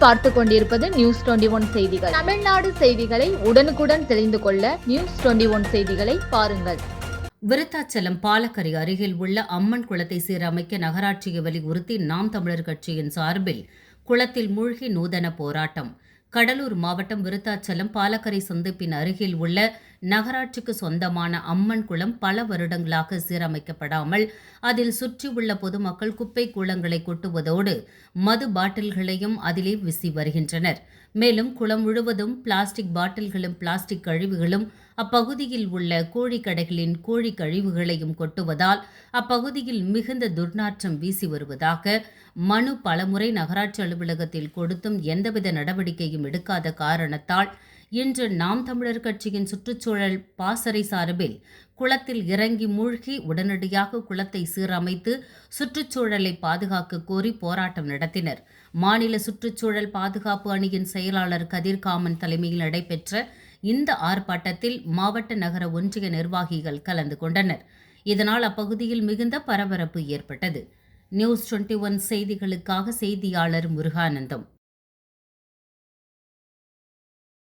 நீங்கள் பார்த்துக் கொண்டிருப்பது நியூஸ் 21 செய்திகள். தமிழ்நாடு செய்திகளை உடனுக்குடன் தெரிந்து கொள்ள நியூஸ் 21 செய்திகளை பாருங்கள். விருத்தாச்சலம் பாலக்கரை அருகில் உள்ள அம்மன் குளத்தை சீரமைக்க நகராட்சியை வலியுறுத்தி நாம் தமிழர் கட்சியின் சார்பில் குளத்தில் மூழ்கி நூதன போராட்டம். கடலூர் மாவட்டம் விருத்தாச்சலம் பாலக்கரை சந்திப்பின் அருகில் உள்ள நகராட்சிக்கு சொந்தமான அம்மன் குளம் பல வருடங்களாக சீரமைக்கப்படாமல் அதில் சுற்றியுள்ள பொதுமக்கள் குப்பை கூளங்களை கொட்டுவதோடு மது பாட்டில்களையும் அதிலே வீசி வருகின்றனர். மேலும் குளம் முழுவதும் பிளாஸ்டிக் பாட்டில்களும் பிளாஸ்டிக் கழிவுகளும் அப்பகுதியில் உள்ள கோழிக்கடைகளின் கோழி கழிவுகளையும் கொட்டுவதால் அப்பகுதியில் மிகுந்த துர்நாற்றம் வீசி வருவதாக மனு பலமுறை நகராட்சி அலுவலகத்தில் கொடுத்தும் எந்தவித நடவடிக்கையும் எடுக்காத காரணத்தால் இன்று நாம் தமிழர் கட்சியின் சுற்றுச்சூழல் பாசறை சார்பில் குளத்தில் இறங்கி மூழ்கி உடனடியாக குளத்தை சீரமைத்து சுற்றுச்சூழலை பாதுகாக்க கோரி போராட்டம் நடத்தினர். மாநில சுற்றுச்சூழல் பாதுகாப்பு அணியின் செயலாளர் கதிர்காமன் தலைமையில் நடைபெற்ற இந்த ஆர்ப்பாட்டத்தில் மாவட்ட நகர ஒன்றிய நிர்வாகிகள் கலந்து கொண்டனர். இதனால் அப்பகுதியில் மிகுந்த பரபரப்பு ஏற்பட்டது. நியூஸ் 21 செய்திகளுக்காக செய்தியாளர் முருகானந்தம்.